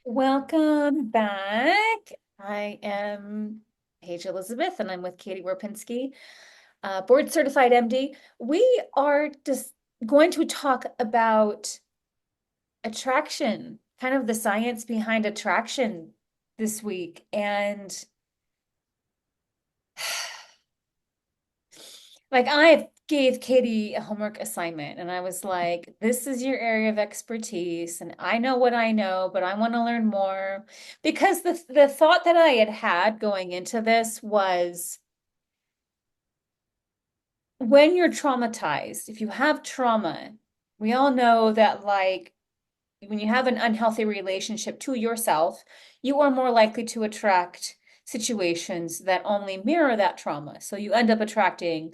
Welcome back. I am Paige Elizabeth, and I'm with Katie Warpinski, board certified MD. We are just going to talk about attraction, kind of the science behind attraction this week. And like I gave Katie a homework assignment and I was like, this is your area of expertise and I know what I know, but I want to learn more because the thought that I had going into this was when you're traumatized, if you have trauma, we all know that like when you have an unhealthy relationship to yourself, you are more likely to attract situations that only mirror that trauma. So you end up attracting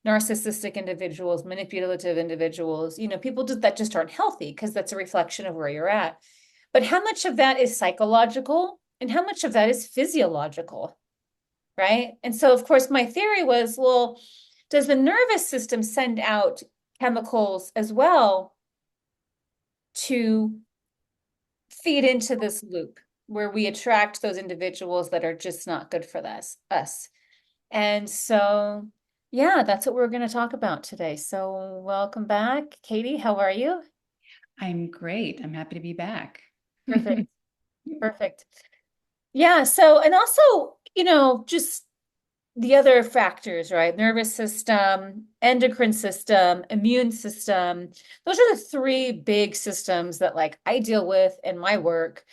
narcissistic individuals, manipulative individuals, people that just aren't healthy because that's a reflection of where you're at. But how much of that is psychological and how much of that is physiological, right? And so, of course, my theory was, well, does the nervous system send out chemicals as well to feed into this loop where we attract those individuals that are just not good for us. And so, yeah, that's what we're going to talk about today. So, welcome back, Katie. How are you? I'm great. I'm happy to be back. Perfect. Perfect. Yeah. So, and also, just the other factors, right? Nervous system, endocrine system, immune system. Those are the three big systems that like I deal with in my work.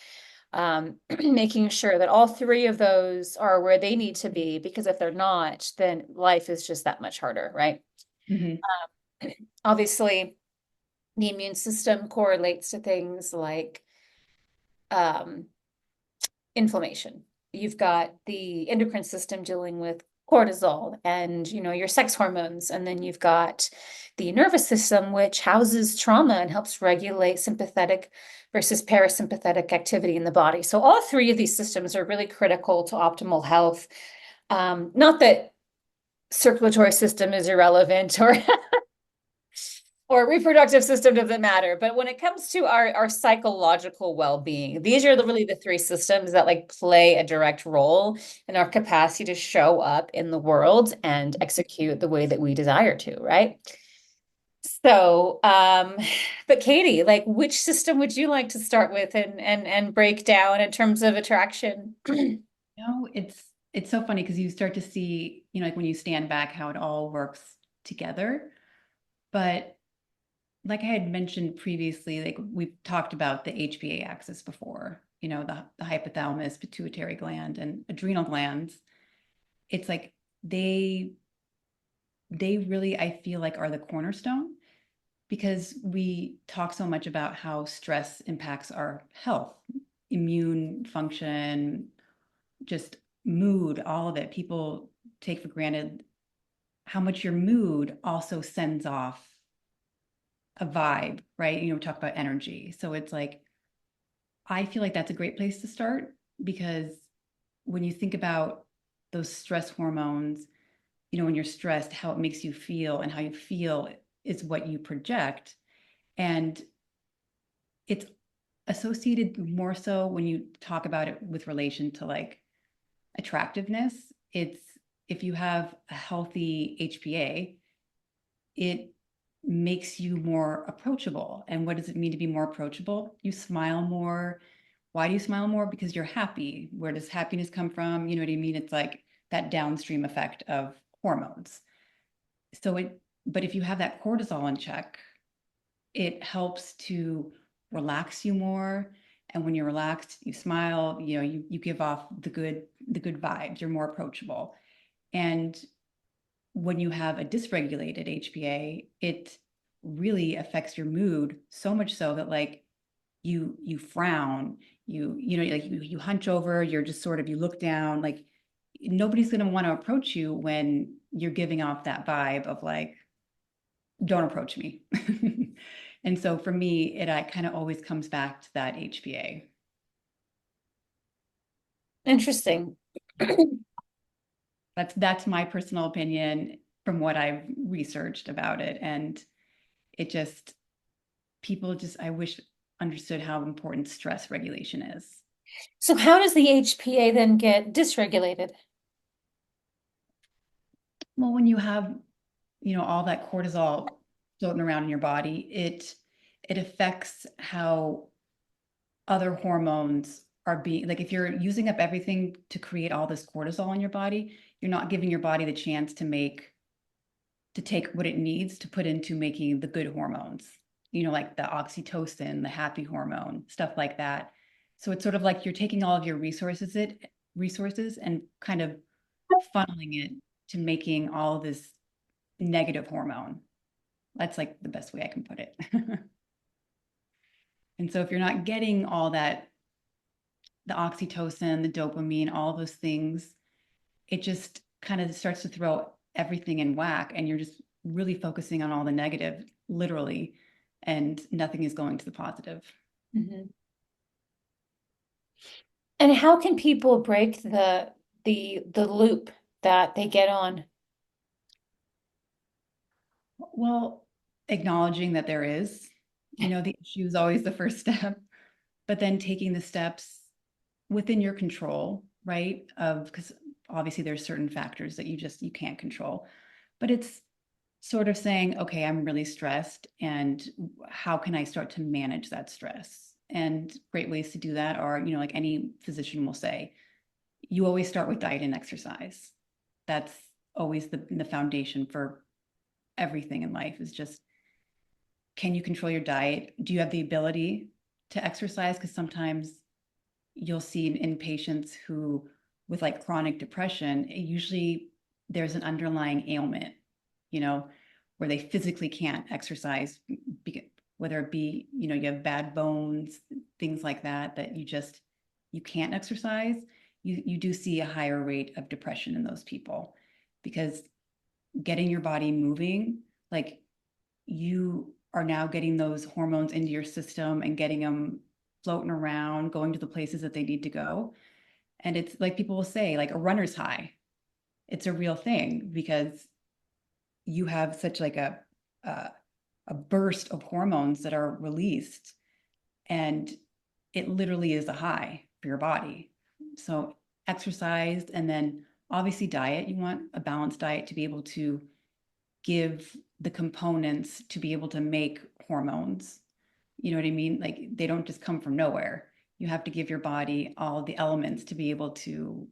Making sure that all three of those are where they need to be, because if they're not, then life is just that much harder, right? Mhm. Obviously, the immune system correlates to things like um, inflammation. You've got the endocrine system dealing with cortisol and your sex hormones, and then you've got the nervous system, which houses trauma and helps regulate sympathetic versus parasympathetic activity in the body. So all three of these systems are really critical to optimal health. Not that circulatory system is irrelevant or reproductive system doesn't matter. But when it comes to our psychological well-being, these are really the three systems that like play a direct role in our capacity to show up in the world and execute the way that we desire to, right? So, but Katie, like which system would you like to start with and break down in terms of attraction? It's so funny because you start to see, like when you stand back, how it all works together. But like I had mentioned previously, like we've talked about the HPA axis before, the hypothalamus, pituitary gland, and adrenal glands. It's like they they really, I feel like, are the cornerstone because we talk so much about how stress impacts our health, immune function, just mood, all of it. People take for granted how much your mood also sends off a vibe, right? We talk about energy. So it's like, I feel like that's a great place to start because when you think about those stress hormones, when you're stressed, how it makes you feel and how you feel is what you project. And it's associated more so when you talk about it with relation to like attractiveness. It's if you have a healthy HPA, it makes you more approachable. And what does it mean to be more approachable? You smile more. Why do you smile more? Because you're happy. Where does happiness come from? You know what I mean? It's like that downstream effect of hormones. But if you have that cortisol in check, it helps to relax you more. And when you're relaxed, you smile, you give off the good vibes, you're more approachable. And when you have a dysregulated HPA, it really affects your mood so much so that like you frown, like you hunch over, you're just sort of you look down, like nobody's going to want to approach you when you're giving off that vibe of like don't approach me. And so for me, it kind of always comes back to that HPA. Interesting. That's my personal opinion from what I've researched about it. And it just people just I wish understood how important stress regulation is. So how does the HPA then get dysregulated? Well, when you have, all that cortisol floating around in your body, it affects how other hormones are being, like, if you're using up everything to create all this cortisol in your body, you're not giving your body the chance to take what it needs to put into making the good hormones, like the oxytocin, the happy hormone, stuff like that. So it's sort of like you're taking all of your resources and kind of funneling it to making all of this negative hormone. That's like the best way I can put it. And so if you're not getting all that, the oxytocin, the dopamine, all those things, it just kind of starts to throw everything in whack, and you're just really focusing on all the negative, literally, and nothing is going to the positive. Mhm. And how can people break the loop that they get on? Well, acknowledging that there is, the issue is always the first step, but then taking the steps within your control, right? Because obviously there's certain factors that you can't control, but it's sort of saying, okay, I'm really stressed, and how can I start to manage that stress? And great ways to do that are, like any physician will say, you always start with diet and exercise. That's always the foundation for everything in life, is just, can you control your diet? Do you have the ability to exercise? Because sometimes you'll see in patients who, with like chronic depression, usually there's an underlying ailment, you know, where they physically can't exercise, whether it be, you have bad bones, things like that, that you can't exercise. You do see a higher rate of depression in those people, because getting your body moving, like, you are now getting those hormones into your system and getting them floating around, going to the places that they need to go. And it's like people will say, like a runner's high. It's a real thing, because you have such like a, a burst of hormones that are released, and it literally is a high for your body. So exercise, and then obviously diet. You want a balanced diet to be able to give the components to be able to make hormones. You know what I mean? Like, they don't just come from nowhere. You have to give your body all the elements to be able to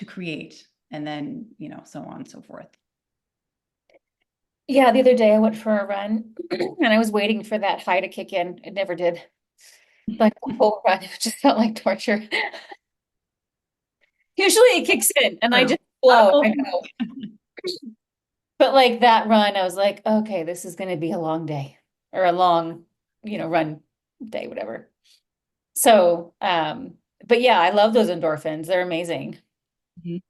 create, and then, so on and so forth. Yeah, the other day I went for a run and I was waiting for that high to kick in. It never did. Like the whole run, it just felt like torture. Usually it kicks in and I True. just flow. I Oh, go. But like that run, I was like, okay, this is going to be a long day or a long, run day, whatever. So, but yeah, I love those endorphins. They're amazing. mhm.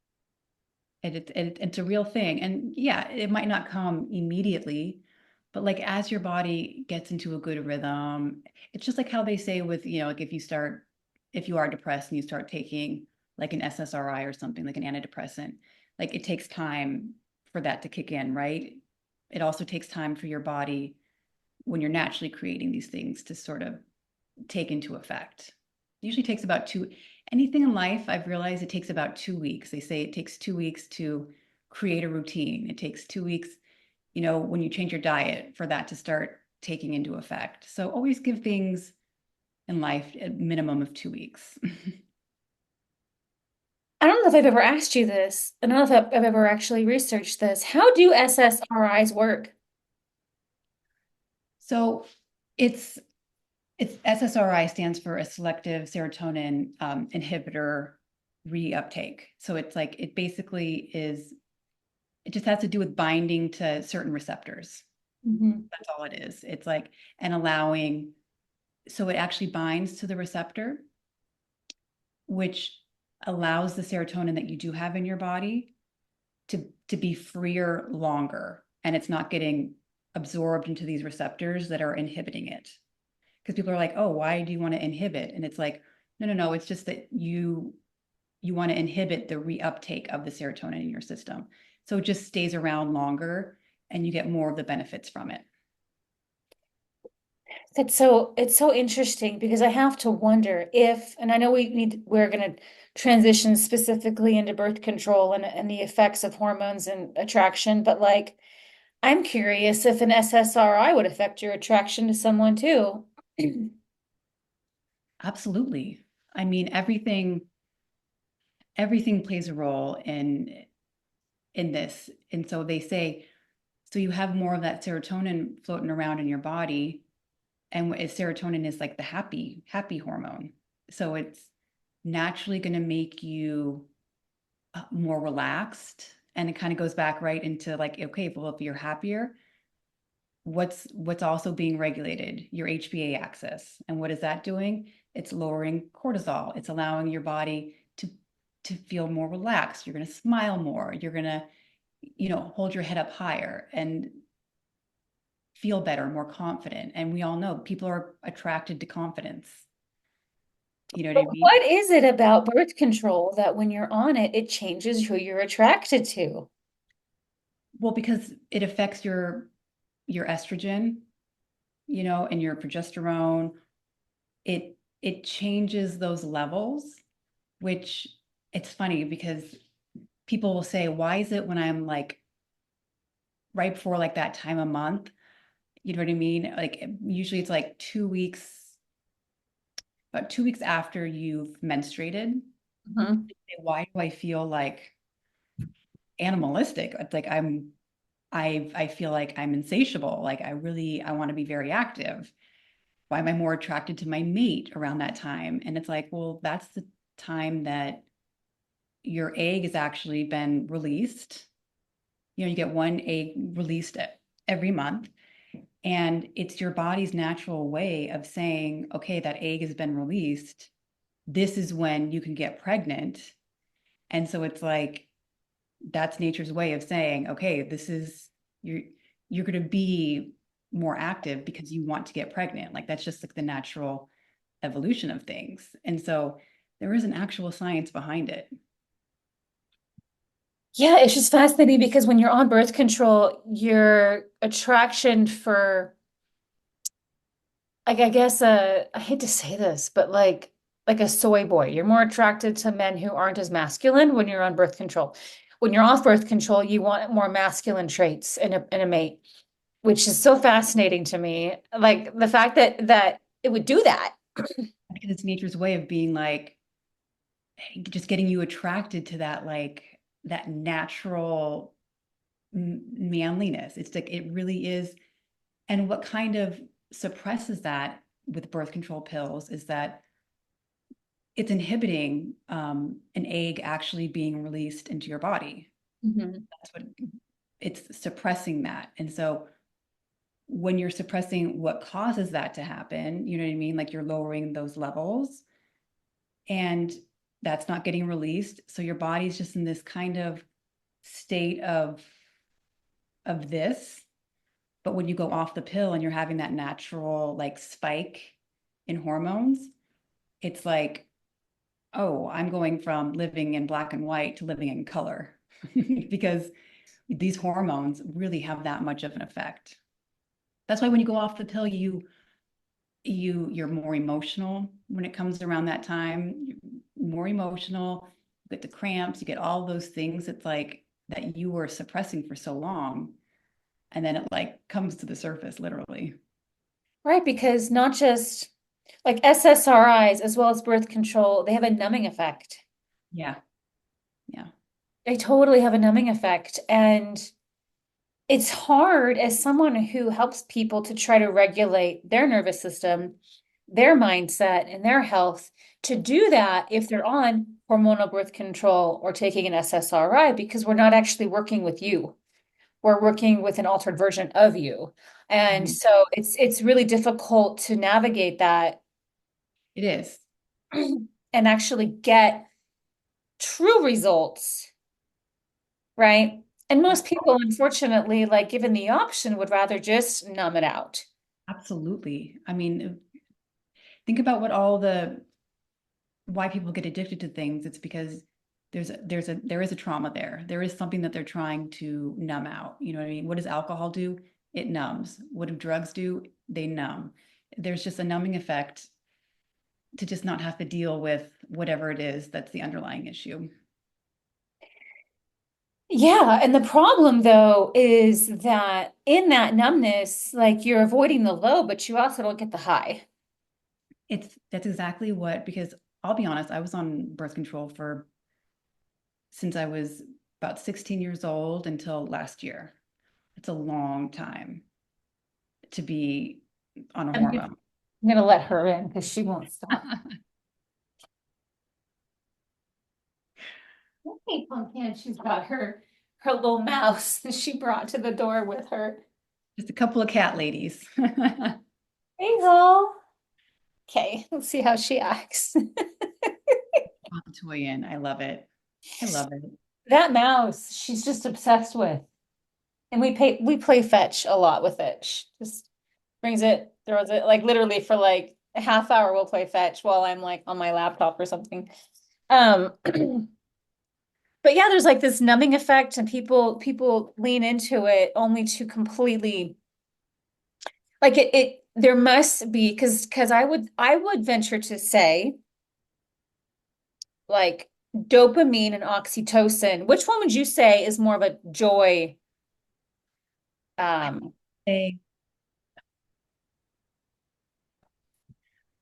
It's a real thing. And yeah, it might not come immediately, but like as your body gets into a good rhythm, it's just like how they say with, like if you are depressed and you start taking like an SSRI or something, like an antidepressant, like it takes time for that to kick in, right? It also takes time for your body, when you're naturally creating these things, to sort of take into effect. It usually takes about anything in life, I've realized it takes about 2 weeks. They say it takes 2 weeks to create a routine. It takes 2 weeks, when you change your diet, for that to start taking into effect. So always give things in life a minimum of 2 weeks. I don't know if I've ever asked you this. I don't know if I've ever actually researched this. How do SSRIs work? So it's SSRI stands for a selective serotonin inhibitor reuptake. So it's like, it basically is, it just has to do with binding to certain receptors. Mhm. That's all it is. It's like, and allowing, so it actually binds to the receptor, which allows the serotonin that you do have in your body to be freer longer, and it's not getting absorbed into these receptors that are inhibiting it. Because people are like, oh, why do you want to inhibit? And it's like, no, no, no, it's just that you want to inhibit the reuptake of the serotonin in your system, so it just stays around longer and you get more of the benefits from it. It's so interesting because I have to wonder if, and I know we're going to transition specifically into birth control and the effects of hormones and attraction, but like I'm curious if an SSRI would affect your attraction to someone too. Absolutely. I mean, everything plays a role in this. And so they say, so you have more of that serotonin floating around in your body, and serotonin is like the happy hormone. So it's naturally going to make you more relaxed, and it kind of goes back right into like, okay, well, if you're happier, what's also being regulated? Your HPA axis. And what is that doing? It's lowering cortisol. It's allowing your body to feel more relaxed. You're going to smile more. You're going to, hold your head up higher and feel better, more confident. And we all know people are attracted to confidence. You know what But I mean? what is it about birth control that when you're on it, it changes who you're attracted to? Well, because it affects your estrogen, and your progesterone. It changes those levels, which it's funny because people will say, why is it when I'm like right before like that time of month, you know what I mean? Like usually it's like 2 weeks, about 2 weeks after you've menstruated. Mhm. Why do I feel like animalistic? It's like I feel like I'm insatiable. Like I want to be very active. Why am I more attracted to my mate around that time? And it's like, well, that's the time that your egg has actually been released. You get one egg released every month. And it's your body's natural way of saying, okay, that egg has been released. This is when you can get pregnant. And so it's like, that's nature's way of saying, okay, this is you're going to be more active because you want to get pregnant. Like that's just like the natural evolution of things. And so there is an actual science behind it. Yeah, it's just fascinating because when you're on birth control, your attraction for, like, I guess, I hate to say this, but like a soy boy, you're more attracted to men who aren't as masculine when you're on birth control. When you're off birth control, you want more masculine traits in a mate, which is so fascinating to me. Like the fact that it would do that. Because it's nature's way of being like just getting you attracted to that like that natural manliness. It's like it really is. And what kind of suppresses that with birth control pills is that it's inhibiting an egg actually being released into your body. Mhm. That's what it's suppressing that. And so when you're suppressing what causes that to happen, you know what I mean? Like you're lowering those levels and that's not getting released. So your body's just in this kind of state of this. But when you go off the pill and you're having that natural like spike in hormones, it's like, oh, I'm going from living in black and white to living in color because these hormones really have that much of an effect. That's why when you go off the pill, you're more emotional when it comes around that time. You're more emotional, you get the cramps, you get all those things. It's like that you were suppressing for so long, and then it like comes to the surface, literally. Right, because not just like SSRIs as well as birth control, they have a numbing effect. Yeah, yeah. They totally have a numbing effect. And it's hard as someone who helps people to try to regulate their nervous system, their mindset, and their health to do that if they're on hormonal birth control or taking an SSRI, because we're not actually working with you. We're working with an altered version of you. And Mhm. so it's really difficult to navigate that It is. and actually get true results, right? And most people, unfortunately, like given the option, would rather just numb it out. Absolutely. I mean, think about what all the why people get addicted to things. It's because there is a trauma there. There is something that they're trying to numb out. You know what I mean? What does alcohol do? It numbs. What do drugs do? They numb. there's just a numbing effect to just not have to deal with whatever it is that's the underlying issue. Yeah, and the problem though is that in that numbness, like you're avoiding the low, but you also don't get the high. That's exactly what, because I'll be honest, I was on birth control for since I was about 16 years old until last year. It's a long time to be on a I'm hormone. gonna let her in because she won't stop. Hey, Pumpkin, she's got her little mouse that she brought to the door with her. Just a couple of cat ladies. Hazel. Okay, let's see how she acts. Pop a toy in. I love it. I love it. That mouse, she's just obsessed with. And we play fetch a lot with it. She just brings it, throws it, like literally for like a half hour we'll play fetch while I'm like on my laptop or something. But yeah, there's like this numbing effect and people lean into it only to completely like it there must be because I would venture to say like dopamine and oxytocin. Which one would you say is more of a joy? Um, They,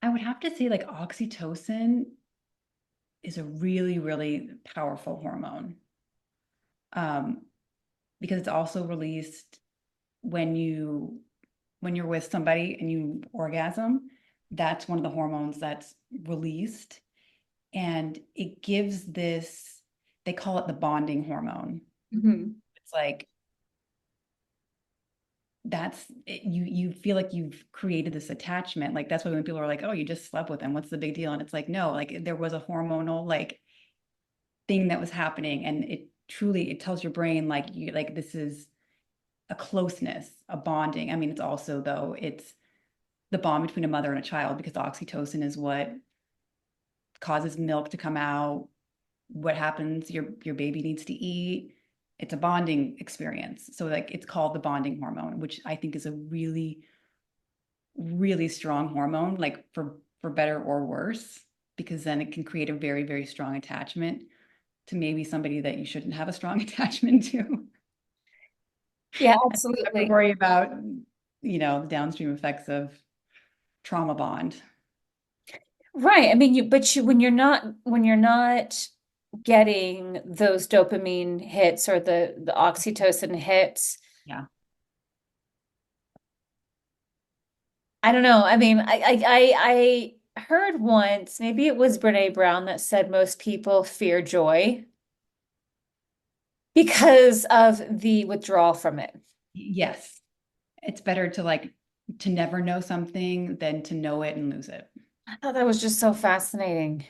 I would have to say like oxytocin is a really, really powerful hormone. Um, because it's also released when you're with somebody and you orgasm. That's one of the hormones that's released, and it gives this, they call it the bonding hormone. mhm. It's like you feel like you've created this attachment. Like that's why when people are like, oh, you just slept with him, what's the big deal? And it's like, no, like there was a hormonal like thing that was happening, and it tells your brain like you like this is a closeness, a bonding. I mean, it's also though it's the bond between a mother and a child, because oxytocin is what causes milk to come out. What happens? Your baby needs to eat. It's a bonding experience. So like it's called the bonding hormone, which I think is a really, really strong hormone, like for better or worse, because then it can create a very, very strong attachment to maybe somebody that you shouldn't have a strong attachment to. Yeah, Have to absolutely. worry about, the downstream effects of trauma bond. Right. I mean, when you're not getting those dopamine hits or the oxytocin hits, Yeah. I don't know. I mean, I heard once, maybe it was Brene Brown that said most people fear joy because of the withdrawal from it. Yes. It's better to never know something than to know it and lose it. I thought that was just so fascinating.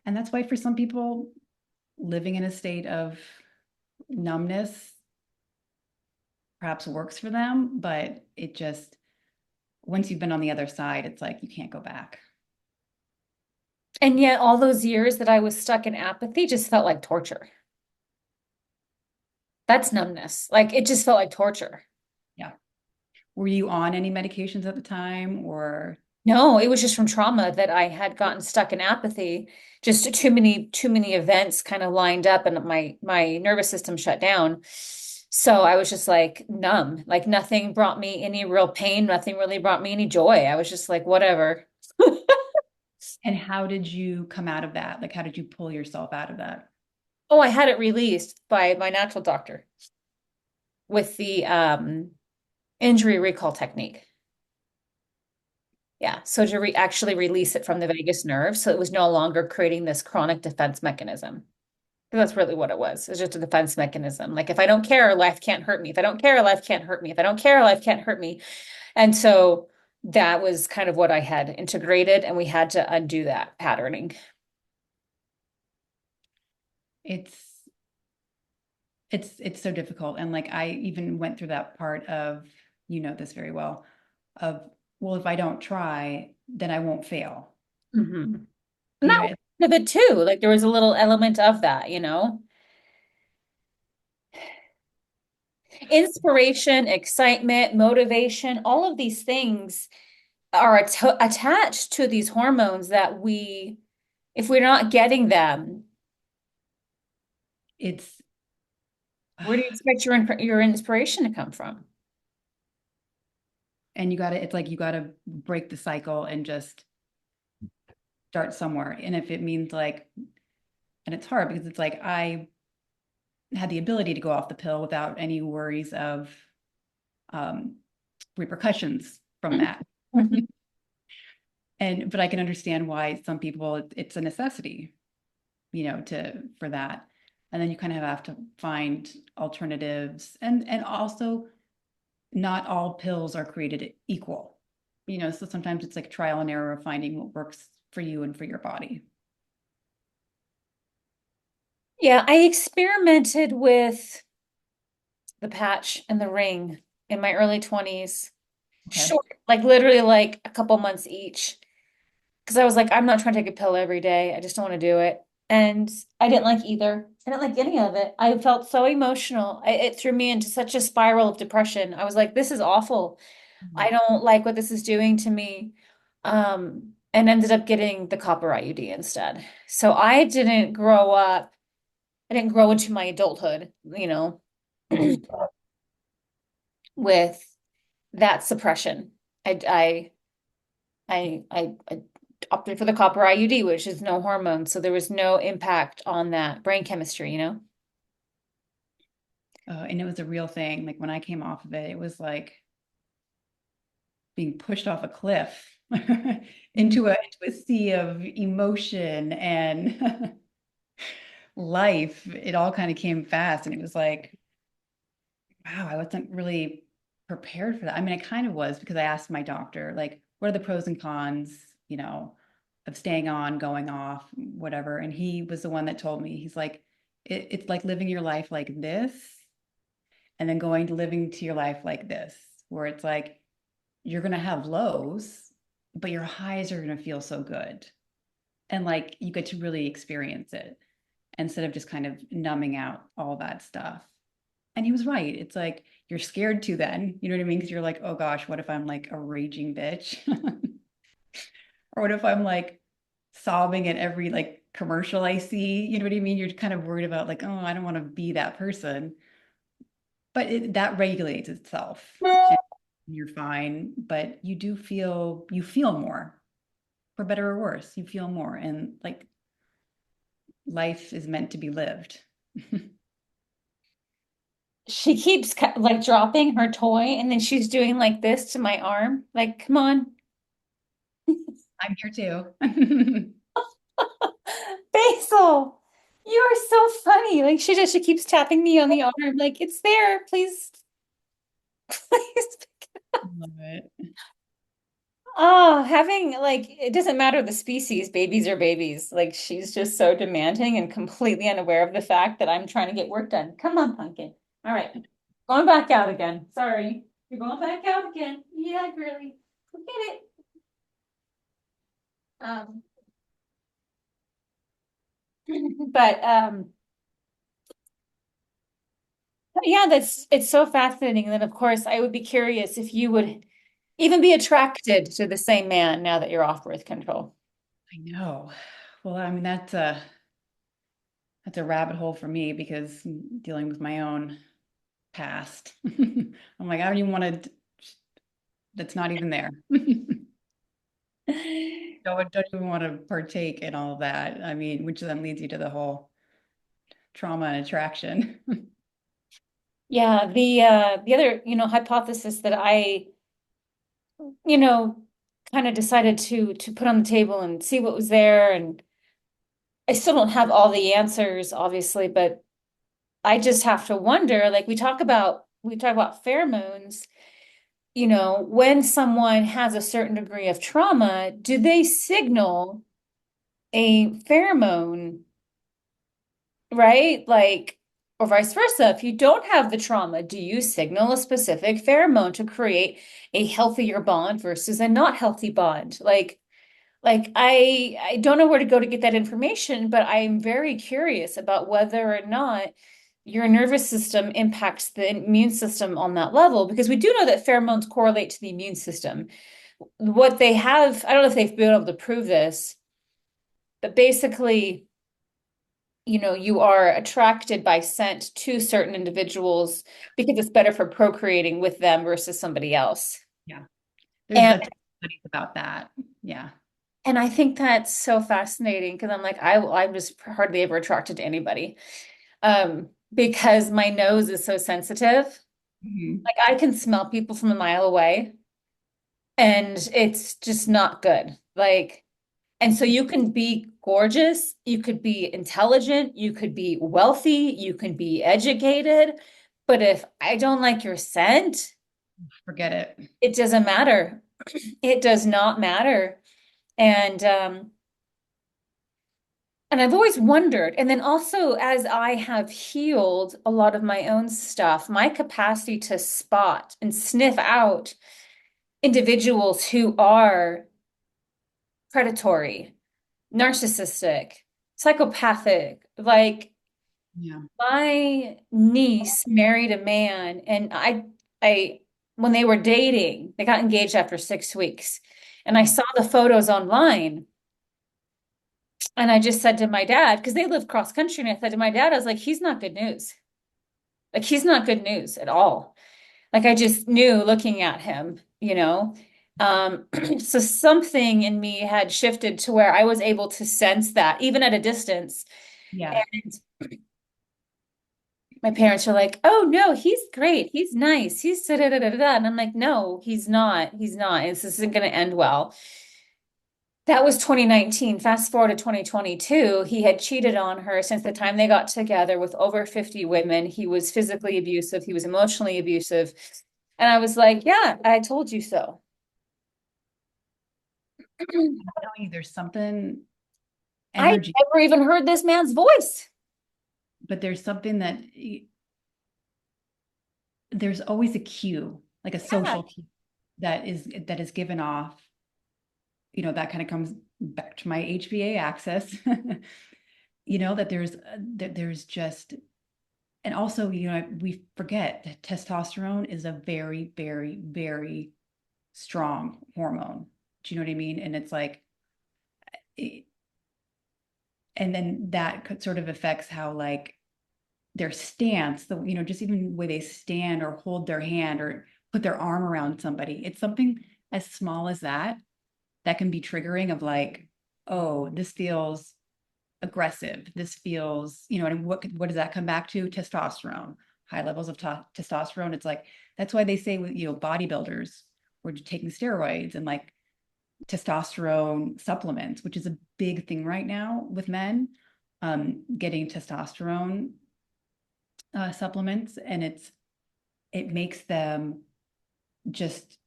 And that's why for some people, living in a state of numbness perhaps works for them, but it just, once you've been on the other side, it's like you can't go back. And yet all those years that I was stuck in apathy just felt like torture. That's numbness. Like it just felt like torture. Yeah. Were you on any medications at the time or? No, it was just from trauma that I had gotten stuck in apathy. Just too many events kind of lined up and my nervous system shut down. So I was just like numb. Like nothing brought me any real pain, nothing really brought me any joy. I was just like whatever. And how did you come out of that? Like, how did you pull yourself out of that? Oh, I had it released by my natural doctor with the injury recall technique. Yeah, so to actually release it from the vagus nerve, so it was no longer creating this chronic defense mechanism. That's really what it was. It's just a defense mechanism. Like if I don't care, life can't hurt me. If I don't care, life can't hurt me. If I don't care, life can't hurt me. And so that was kind of what I had integrated, and we had to undo that patterning. It's it's so difficult. And like I even went through that part of, this very well, of, well, if I don't try, then I won't fail. Mhm. And You that know, was part of it too. Like there was a little element of that. Inspiration, excitement, motivation, all of these things are attached to these hormones that if we're not getting them, It's where do you expect your inspiration to come from? and it's like you gotta break the cycle and just start somewhere. And if it means like, and it's hard because it's like I had the ability to go off the pill without any worries of um, repercussions from that. Mhm. And but I can understand why some people it's a necessity, to for that. And then you kind of have to find alternatives, and also not all pills are created equal. So sometimes it's like trial and error of finding what works for you and for your body. Yeah, I experimented with the patch and the ring in my early 20s. Okay. Short, like literally like a couple months each. Because I was like, I'm not trying to take a pill every day. I just don't want to do it. And I didn't like either. I didn't like any of it. I felt so emotional. It threw me into such a spiral of depression. I was like, this is awful. I don't like what this is doing to me. And ended up getting the copper IUD instead. So I didn't grow up, I didn't grow into my adulthood, Mhm. with that suppression. I I opted for the copper IUD, which is no hormone, so there was no impact on that brain chemistry. And it was a real thing. Like when I came off of it, it was like being pushed off a cliff Mhm. into a sea of emotion and life. It all kind of came fast, and it was like, wow, I wasn't really prepared for that. I mean, I kind of was because I asked my doctor, like, what are the pros and cons, of staying on, going off, whatever. And he was the one that told me, he's like, it's like living your life like this, and then going to living to your life like this, where it's like you're going to have lows, but your highs are going to feel so good. And like you get to really experience it instead of just kind of numbing out all that stuff. And he was right. It's like you're scared to then, you know what I mean? Because you're like, oh gosh, what if I'm like a raging bitch? Or what if I'm like sobbing at every like commercial I see? You know what I mean? You're kind of worried about like, oh, I don't want to be that person. But that regulates itself. And you're fine, but you feel more, for better or worse. You feel more. And like life is meant to be lived. She keeps like dropping her toy and then she's doing like this to my arm. Like, come on. I'm here too. Basil, you are so funny. Like she keeps tapping me on the arm, like it's there. Please, please. Love it. Oh, having like it doesn't matter the species, babies are babies. Like she's just so demanding and completely unaware of the fact that I'm trying to get work done. Come on, pumpkin. All right. Going back out again. Sorry. You're going back out again. Yeah, girly. Go get it. Um, but yeah, it's so fascinating. And then of course I would be curious if you would even be attracted to the same man now that you're off birth control. I know. Well, I mean, that's a rabbit hole for me because dealing with my own past. I'm like, I don't even want to, that's not even there. Don't even want to partake in all of that. I mean, which then leads you to the whole trauma and attraction. Yeah, the other, hypothesis that I, you know, kind of decided to put on the table and see what was there, and I still don't have all the answers, obviously, but I just have to wonder, like we talk about pheromones, when someone has a certain degree of trauma, do they signal a pheromone, right? Like, or vice versa. If you don't have the trauma, do you signal a specific pheromone to create a healthier bond versus a not healthy bond? Like I don't know where to go to get that information, but I'm very curious about whether or not your nervous system impacts the immune system on that level, because we do know that pheromones correlate to the immune system. What they have, I don't know if they've been able to prove this, but basically, you are attracted by scent to certain individuals because it's better for procreating with them versus somebody else. Yeah. There's And a ton of studies about that. Yeah. and I think that's so fascinating because I'm like, I'm just hardly ever attracted to anybody. Because my nose is so sensitive. Mhm. Like I can smell people from a mile away and it's just not good. Like, and so you can be gorgeous, you could be intelligent, you could be wealthy, you can be educated, but if I don't like your scent, Forget it. it doesn't matter. It does not matter. And and I've always wondered, and then also as I have healed a lot of my own stuff, my capacity to spot and sniff out individuals who are predatory, narcissistic, psychopathic. Like Yeah. my niece married a man, and I, when they were dating, they got engaged after 6 weeks, and I Yeah. saw the photos online, and I just said to my dad, because they live cross country, and I said to my dad, I was like, he's not good news. Like he's not good news at all. Like I just knew looking at him. So something in me had shifted to where I was able to sense that even at a distance. Yeah. And my parents were like, "Oh no, he's great. He's nice. He's da da da da da." And I'm like, "No, he's not. He's not. This isn't going to end well." That was 2019. Fast forward to 2022, he had cheated on her since the time they got together with over 50 women. He was physically abusive, he was emotionally abusive. And I was like, "Yeah, I told you so." I'm telling you, there's something I energy, never even heard this man's voice. but there's something that there's always a cue, like a Yeah. social cue that is given off. That kind of comes back to my HPA axis. That there's just, and also, we forget that testosterone is a very, very, very strong hormone. Do you know what I mean? And it's like, it, and then that sort of affects how, like, their stance, just even the way they stand or hold their hand or put their arm around somebody. It's something as small as that can be triggering of like, oh, this feels aggressive. This feels, and what does that come back to? Testosterone, high levels of testosterone. It's like, that's why they say with, bodybuilders were taking steroids and like testosterone supplements, which is a big thing right now with men, getting testosterone supplements, and it makes them just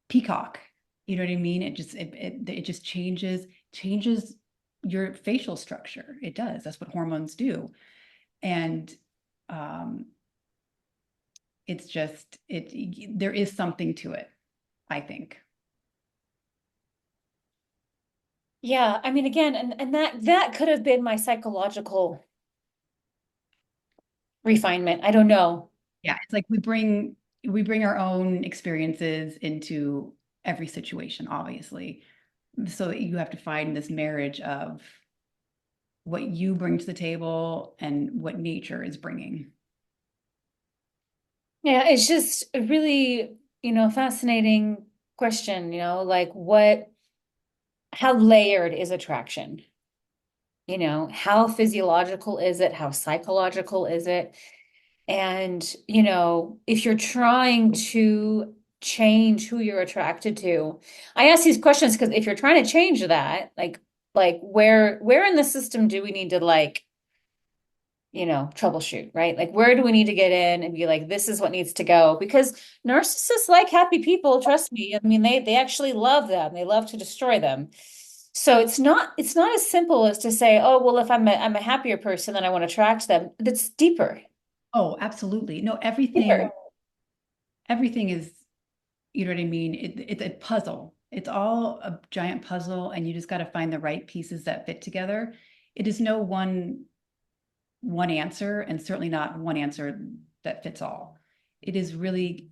peacock. You know what I mean? It just changes your facial structure. It does. That's what hormones do. And um, it's just there is something to it, I think. Yeah, I mean, again, and that could have been my psychological refinement. I don't know. Yeah, it's like we bring our own experiences into every situation, obviously. So that you have to find this marriage of what you bring to the table and what nature is bringing. Yeah, it's just a really, fascinating question, like how layered is attraction? How physiological is it? How psychological is it? And, if you're trying to change who you're attracted to, I ask these questions because if you're trying to change that, like where in the system do we need to troubleshoot, right? Like, where do we need to get in and be like, this is what needs to go? Because narcissists like happy people, trust me. I mean, they actually love them. They love to destroy them. So it's not as simple as to say, oh, well, if I'm a happier person, then I want to attract them. That's deeper, Oh, absolutely. No, deeper. everything is, you know what I mean? It's a puzzle. It's all a giant puzzle, and you just got to find the right pieces that fit together. It is no one answer, and certainly not one answer that fits all. It is really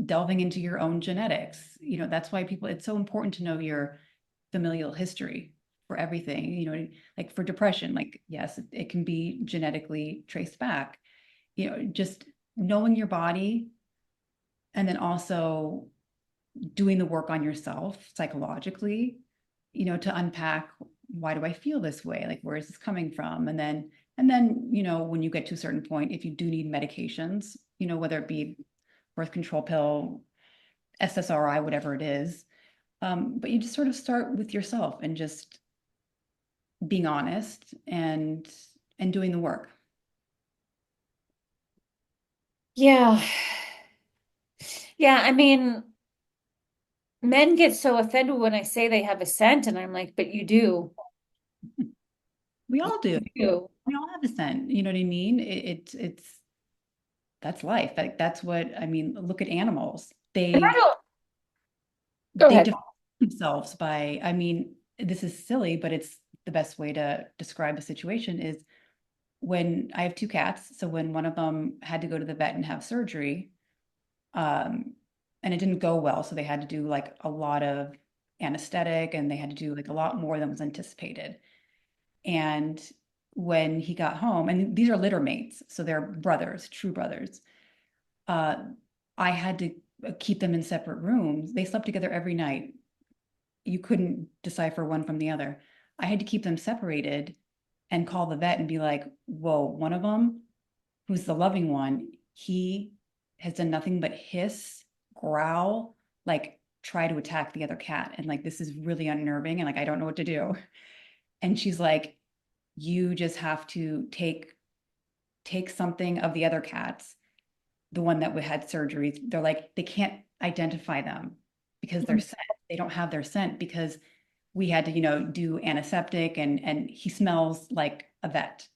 delving into your own genetics. That's why it's so important to know your familial history for everything. Like for depression, like, yes, it can be genetically traced back. Just knowing your body, and then also doing the work on yourself psychologically, to unpack, why do I feel this way? Like, where is this coming from? And then, when you get to a certain point, if you do need medications, whether it be birth control pill, SSRI, whatever it is, but you just sort of start with yourself and just being honest and doing the work. Yeah. Yeah, I mean, men get so offended when I say they have a scent, and I'm like, but you do. We all do. You do. We all have a scent. You know what I mean? It's that's life. Like, that's what I mean. Look at animals. And I They don't, go they ahead. define themselves by, I mean, this is silly, but it's the best way to describe a situation is when I have two cats. So when one of them had to go to the vet and have surgery, um, and it didn't go well, so they had to do like a lot of anesthetic, and they had to do like a lot more than was anticipated. And when he got home, and these are litter mates, so they're brothers, true brothers, uh, I had to keep them in separate rooms. They slept together every night. You couldn't decipher one from the other. I had to keep them separated and call the vet and be like, whoa, one of them, who's the loving one, he has done nothing but hiss, growl, like try to attack the other cat. And like, this is really unnerving. And like, I don't know what to do. And she's like, you just have to take something of the other cats, the one that had surgeries. They're like, they can't identify them because they're scent. They don't have their scent because we had to, do antiseptic, and he smells like a vet.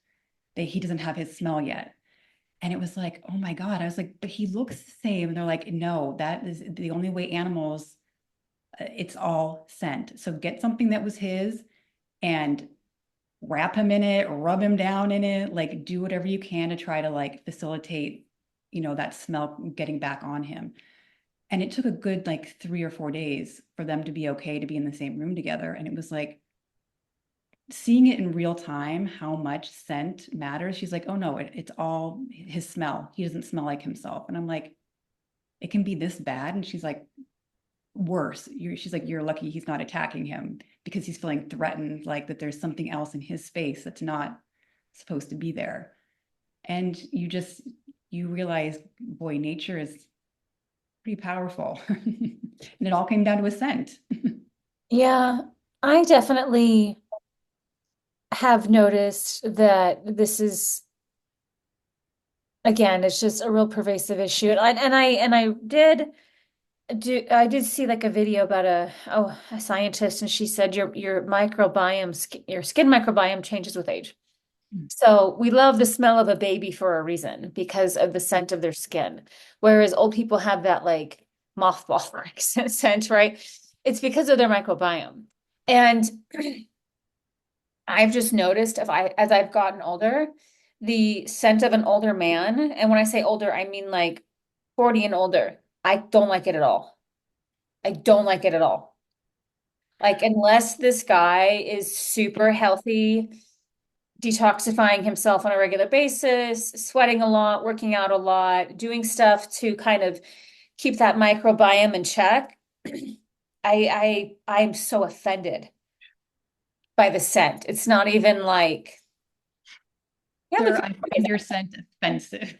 He doesn't have his smell yet. And it was like, oh my God. I was like, but he looks the same. And they're like, no, that is the only way animals, it's all scent. So get something that was his and wrap him in it, rub him down in it, like do whatever you can to try to like facilitate, that smell getting back on him. And it took a good like 3 or 4 days for them to be okay to be in the same room together. And it was like seeing it in real time, how much scent matters. She's like, oh no, it's all his smell. He doesn't smell like himself. And I'm like, it can be this bad. And she's like, worse. She's like, you're lucky he's not attacking him because he's feeling threatened, like that there's something else in his space that's not supposed to be there. And you realize, boy, nature is pretty powerful. And it all came down to a scent. Yeah, I definitely have noticed that this is, again, it's just a real pervasive issue. And I did see like a video about a scientist, and she said your microbiome, your skin microbiome changes with age. So we love the smell of a baby for a reason because of the scent of their skin. Whereas old people have that like mothball scent, right? It's because of their microbiome. And I've just noticed as I've gotten older, the scent of an older man, and when I say older, I mean like 40 and older, I don't like it at all. I don't like it at all. Like, unless this guy is super healthy, detoxifying himself on a regular basis, sweating a lot, working out a lot, doing stuff to kind of keep that microbiome in check, I'm so offended by the scent. It's not even like, yeah, but Sir, I find your scent offensive.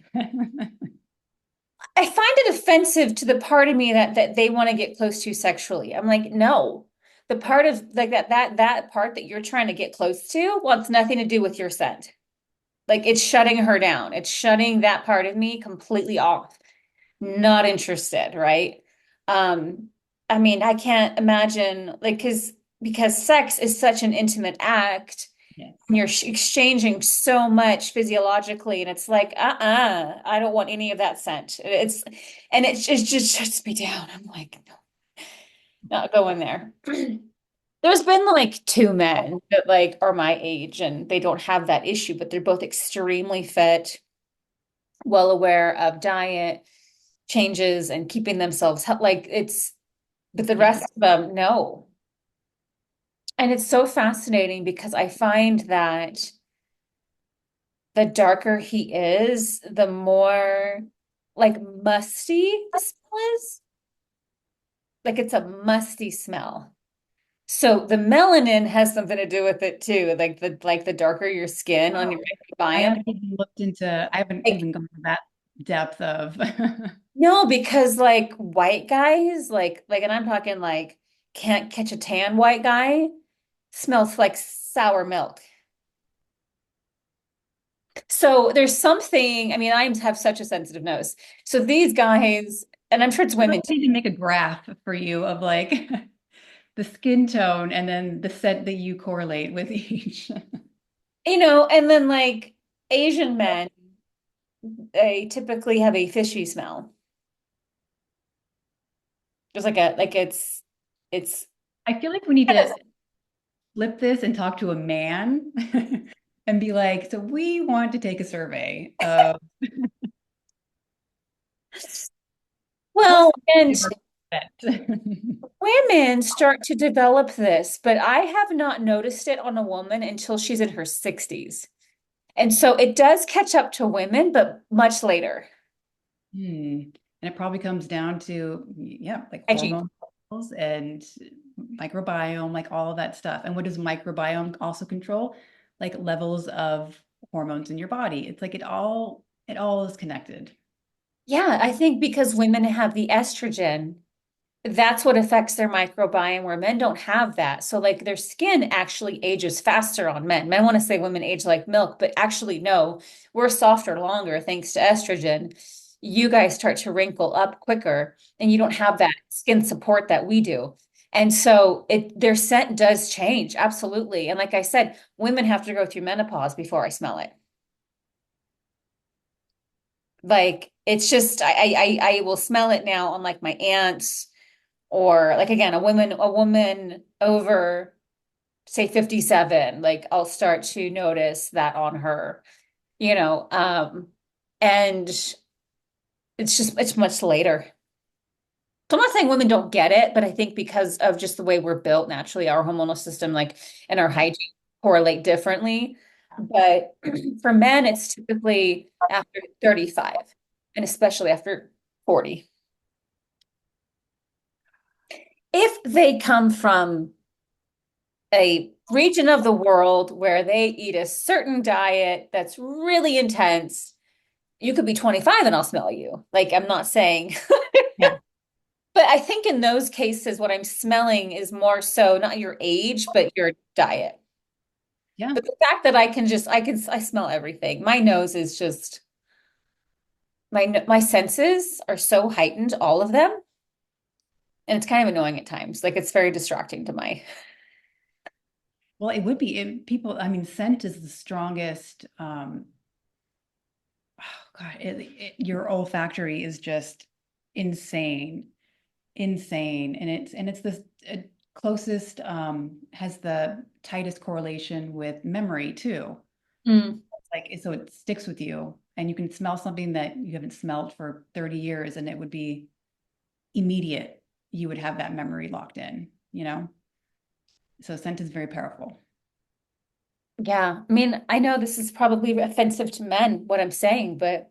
I find it offensive to the part of me that they want to get close to sexually. I'm like, no. The part of like that part that you're trying to get close to wants nothing to do with your scent. Like, it's shutting her down. It's shutting that part of me completely off. Not interested, right? Um, I mean, I can't imagine like because sex is such an intimate act. Yes. You're exchanging so much physiologically, and it's like, I don't want any of that scent. And it just shuts me down. I'm like, no, not going there. There's been like two men that like are my age and they don't have that issue, but they're both extremely fit, well aware of diet changes and keeping themselves like it's, but the Yeah. rest of them, no. And it's so fascinating because I find that the darker he is, the more like musty the smell is. Like it's a musty smell. So the melanin has something to do with it too. Like the darker your skin on your I microbiome. haven't even looked into, I haven't Like even gone to that depth of. no, because like white guys, and I'm talking like can't catch a tan white guy smells like sour milk. So there's something, I mean, I have such a sensitive nose. So these guys, and I'm sure it's I women too, need to make a graph for you of like the skin tone and then the scent that you correlate with each. and then like Asian men, they typically have a fishy smell. Just like it's I feel like we need to flip this and talk to a man and be like, so we want to take a survey of what well, and is our scent. women start to develop this, but I have not noticed it on a woman until she's in her 60s. And so it does catch up to women, but much later. And it probably comes down to, yeah, like Hygiene. hormone levels and microbiome, like all of that stuff. And what does microbiome also control? Like levels of hormones in your body. It's like it all is connected. Yeah, I think because women have the estrogen, that's what affects their microbiome, where men don't have that. So, like, their skin actually ages faster on men. Men want to say women age like milk, but actually, no, we're softer longer thanks to estrogen. You guys start to wrinkle up quicker, and you don't have that skin support that we do. And so their scent does change, absolutely. And like I said, women have to go through menopause before I smell it. Like it's just I will smell it now on like my aunts or like again a woman over say 57, like I'll start to notice that on her, you know and it's much later. So I'm not saying women don't get it, but I think because of just the way we're built naturally, our hormonal system like and our hygiene correlate differently. But for men, it's typically after 35 and especially after 40. If they come from a region of the world where they eat a certain diet that's really intense, you could be 25 and I'll smell you. Like, I'm not saying, Yeah. but I think in those cases, what I'm smelling is more so not your age, but your diet. Yeah. But the fact that I smell everything. My nose is just, my senses are so heightened, all of them. And it's kind of annoying at times. Like, it's very distracting to my, Well, it would be people, I mean, scent is the strongest oh God, your olfactory is just insane. Insane. And it's the closest has the tightest correlation with memory too. Mm. Like so it sticks with you and you can smell something that you haven't smelled for 30 years and it would be immediate. You would have that memory locked in. So scent is very powerful. Yeah. I mean, I know this is probably offensive to men, what I'm saying, but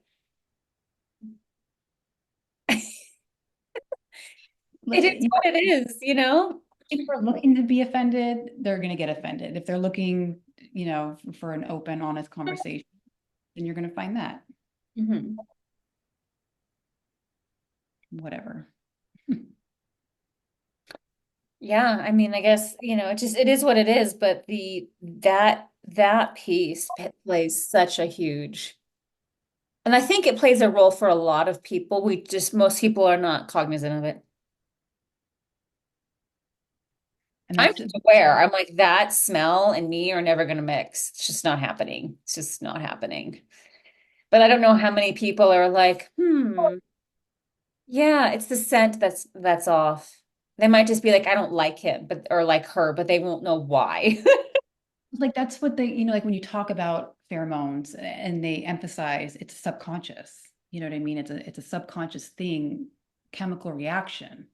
it is You know, what it is. if people are looking to be offended, they're going to get offended. If they're looking, for an open, honest conversation, then you're going to find that. Mhm. Whatever. Yeah, I mean, I guess, it is what it is, but that piece plays such a huge, and I think it plays a role for a lot of people. Most people are not cognizant of it. And I'm that's just aware. I'm like, that smell and me are never going to mix. It's just not happening. It's just not happening. But I don't know how many people are like, yeah, it's the scent that's off. They might just be like, I don't like him, but or like her, but they won't know why. Like that's what they, you know, like when you talk about pheromones and they emphasize it's subconscious. You know what I mean? It's a subconscious thing, chemical reaction.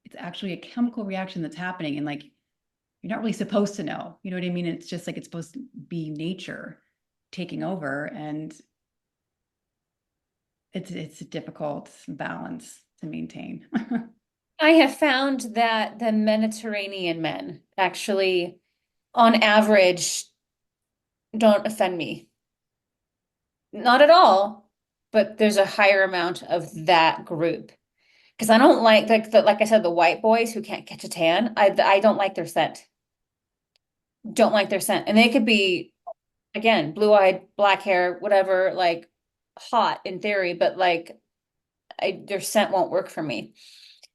It's actually a chemical reaction that's happening, and like you're not really supposed to know. You know what I mean? It's just like it's supposed to be nature taking over, and it's a difficult balance to maintain. I have found that the Mediterranean men actually, on average, don't offend me. Not at all, but there's a higher amount of that group. Because I don't like the like I said, the white boys who can't catch a tan. I don't like their scent. Don't like their scent. And they could be, again, blue-eyed, black hair, whatever, like hot in theory, but like their scent won't work for me.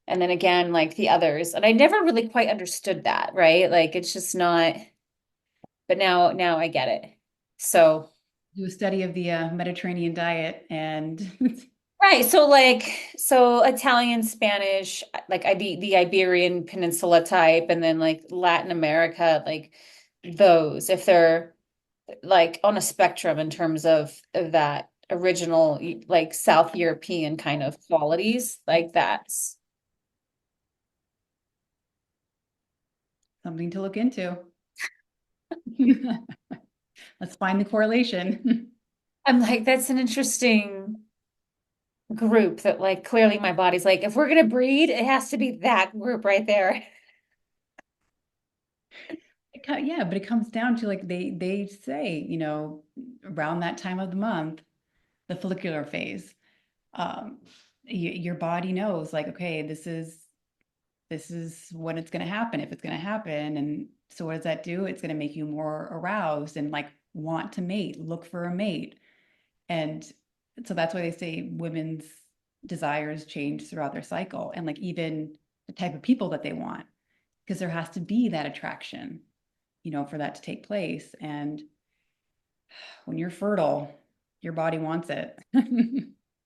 And then again, like the others. And I never really quite understood that, right? Like it's just not, but now I get it. So Do a study of the Mediterranean diet, and right. So Italian, Spanish, like the Iberian Peninsula type, and then like Latin America, like those, if they're like on a spectrum in terms of that original like South European kind of qualities, like that's something to look into. Let's find the correlation. I'm like, that's an interesting group that like clearly my body's like, if we're gonna breed, it has to be that group right there. Yeah, but it comes down to like they say, you know, around that time of the month, the follicular phase, your body knows like, okay, this is when it's going to happen if it's going to happen. And so what does that do? It's going to make you more aroused and like want to mate, look for a mate. And so that's why they say women's desires change throughout their cycle, and like even the type of people that they want, because there has to be that attraction, you know, for that to take place. And when you're fertile, your body wants it.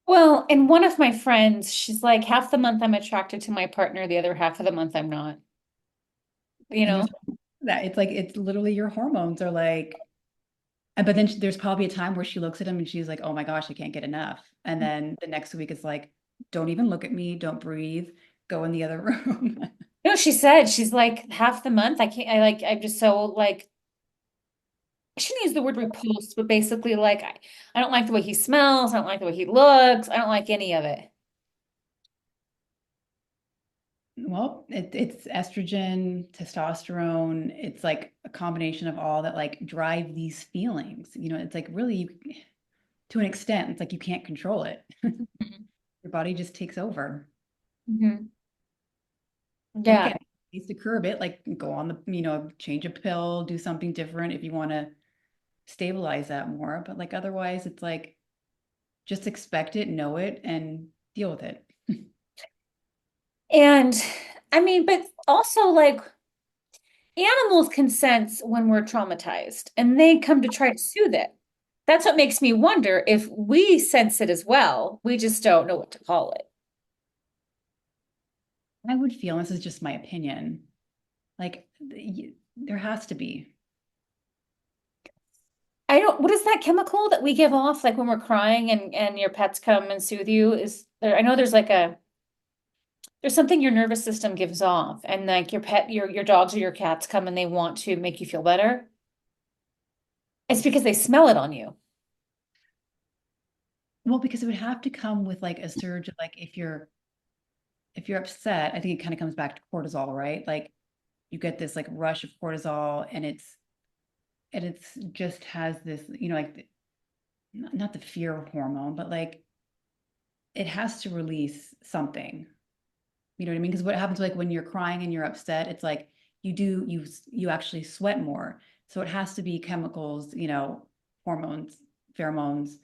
Well, and one of my friends, she's like, half the month I'm attracted to my partner, the other half of the month I'm not, you And know? there's that it's like it's literally your hormones are like, but then there's probably a time where she looks at him and she's like, oh my gosh, I can't get enough. And then the next week it's like, don't even look at me, don't breathe, go in the other room. You know, she said she's like half the month. I can't, I like, I'm just so like, she didn't use the word repulsed, but basically like, I don't like the way he smells. I don't like the way he looks. I don't like any of it. Well, it's estrogen, testosterone. It's like a combination of all that like drive these feelings. You know, it's like really to an extent, it's like you can't control it. Your body just takes over. Mhm. And Yeah. again, needs to curb it, like go on the, you know, change a pill, do something different if you want to stabilize that more. But like otherwise, it's like just expect it, know it, and deal with it. And I mean, but also like animals can sense when we're traumatized and they come to try to soothe it. That's what makes me wonder if we sense it as well. We just don't know what to call it. I would feel, and this is just my opinion, like there has to be. I don't, what is that chemical that we give off like when we're crying and your pets come and soothe you? Is there, I know there's like a, there's something your nervous system gives off and like your pet, your dogs or your cats come and they want to make you feel better. It's because they smell it on you. Well, because it would have to come with like a surge of like if you're upset, I think it kind of comes back to cortisol, right? Like you get this like rush of cortisol, and it's just has this, you know, like not the fear hormone, but like it has to release something. You know what I mean? Because what happens like when you're crying and you're upset, it's like you actually sweat more. So it has to be chemicals, you know, hormones, pheromones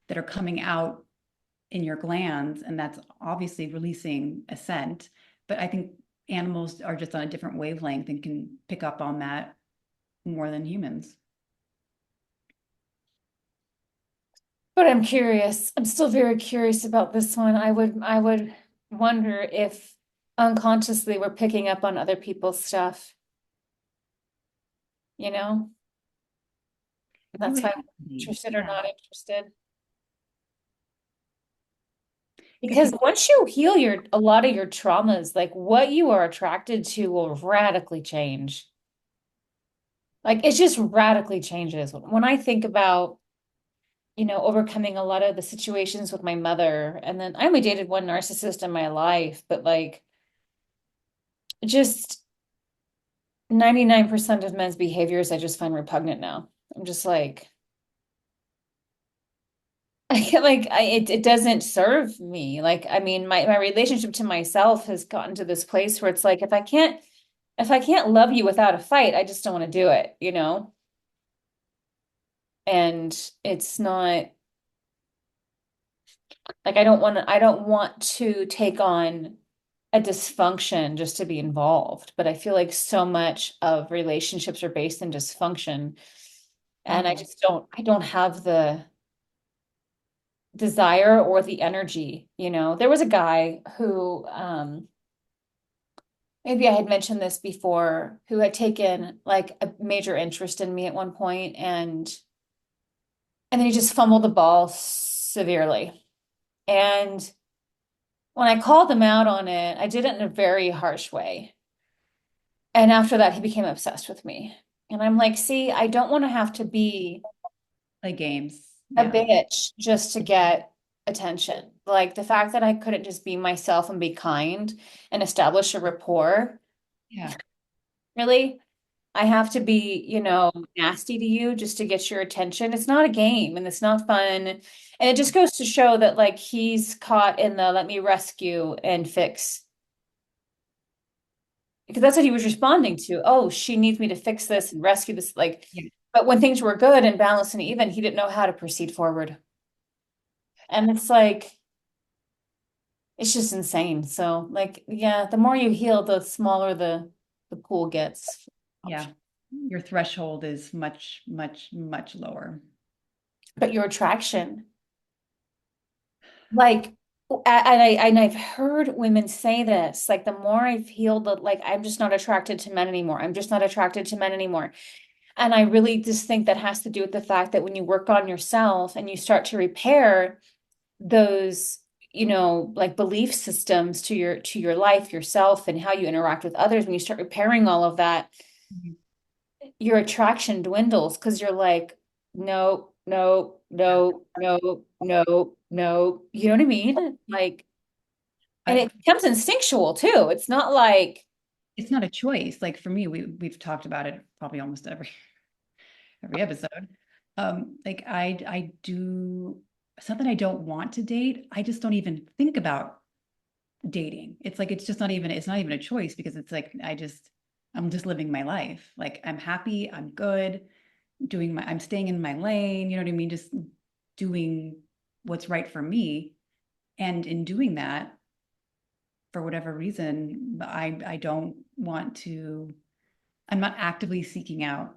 that are coming out in your glands, and that's obviously releasing a scent. But I think animals are just on a different wavelength and can pick up on that more than humans. But I'm curious. I'm still very curious about this one. I would wonder if unconsciously we're picking up on other people's stuff, you know? You That's would why have I'm to be. interested or Yeah. not interested. Because Because once you heal a lot of your traumas, like what you are attracted to will radically change. Like it just radically changes. When I think about, overcoming a lot of the situations with my mother, and then I only dated one narcissist in my life, but like just 99% of men's behaviors I just find repugnant now. I'm just like, it doesn't serve me. Like, I mean, my relationship to myself has gotten to this place where it's like if I can't love you without a fight, I just don't want to do it, you know? And it's not like I don't want to take on a dysfunction just to be involved, but I feel like so much of relationships are based in dysfunction, and Mhm. I don't have the desire or the energy, you know. There was a guy who maybe I had mentioned this before, who had taken like a major interest in me at one point, and then he just fumbled the ball severely. And when I called him out on it, I did it in a very harsh way. And after that, he became obsessed with me. And I'm like, see, I don't want to have to be Play games. a Yeah. bitch just to get attention. Like the fact that I couldn't just be myself and be kind and establish a rapport, Yeah. really, I have to be, nasty to you just to get your attention. It's not a game and it's not fun. And it just goes to show that like he's caught in the let me rescue and fix. Because that's what he was responding to. Oh, she needs me to fix this and rescue this. Like, Yeah. but when things were good and balanced and even, he didn't know how to proceed forward. And it's like, it's just insane. So, like, yeah, the more you heal, the smaller the pool gets. Yeah. Your threshold is much, much, much lower. But your attraction, like, and I've heard women say this, like, the more I've healed, like, I'm just not attracted to men anymore. I'm just not attracted to men anymore. And I really just think that has to do with the fact that when you work on yourself and you start to repair those, like belief systems to your life, yourself, and how you interact with others, when you start repairing all of that, Mhm. your attraction dwindles because you're like, no, no, Yeah. no, no, no, no. You know what I mean? Like, and I, it becomes instinctual too. It's not like, it's not a choice. Like for me, we've talked about it probably almost every episode. Like I do something I don't want to date. I just don't even think about dating. It's like it's not even a choice because it's like I'm just living my life. Like I'm happy, I'm good, I'm staying in my lane, you know what I mean? Just doing what's right for me. And in doing that, for whatever reason, I don't want to, I'm not actively seeking out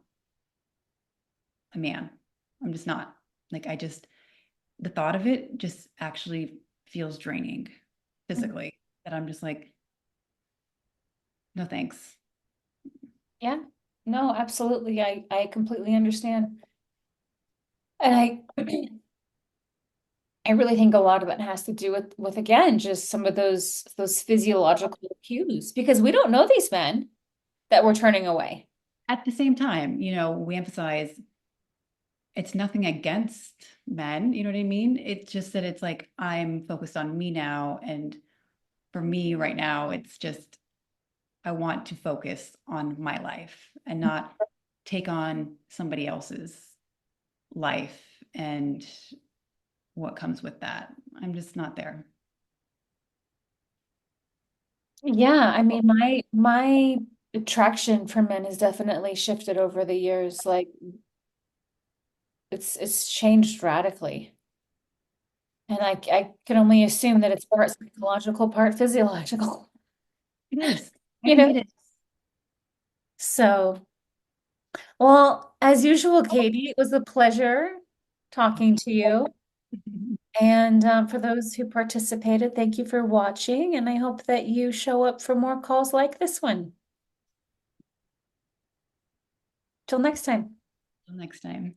a man. I'm just not. Like the thought of it just actually feels draining physically. That I'm just like, no thanks. yeah, no, absolutely. I completely understand. And I really think a lot of it has to do with again, just some of those physiological cues because we don't know these men that we're turning away. At the same time, we emphasize it's nothing against men, you know what I mean? It's just that it's like I'm focused on me now. And for me right now, it's just I want to focus on my life and not take on somebody else's life and what comes with that. I'm just not there. Yeah, I mean my attraction for men has definitely shifted over the years. Like it's changed radically. And I can only assume that it's part psychological, part physiological. It is. I You think know? it is. So, well, as usual, Katie, it was a pleasure talking to you. And for those who participated, thank you for watching, and I hope that you show up for more calls like this one. Till next time. Till next time.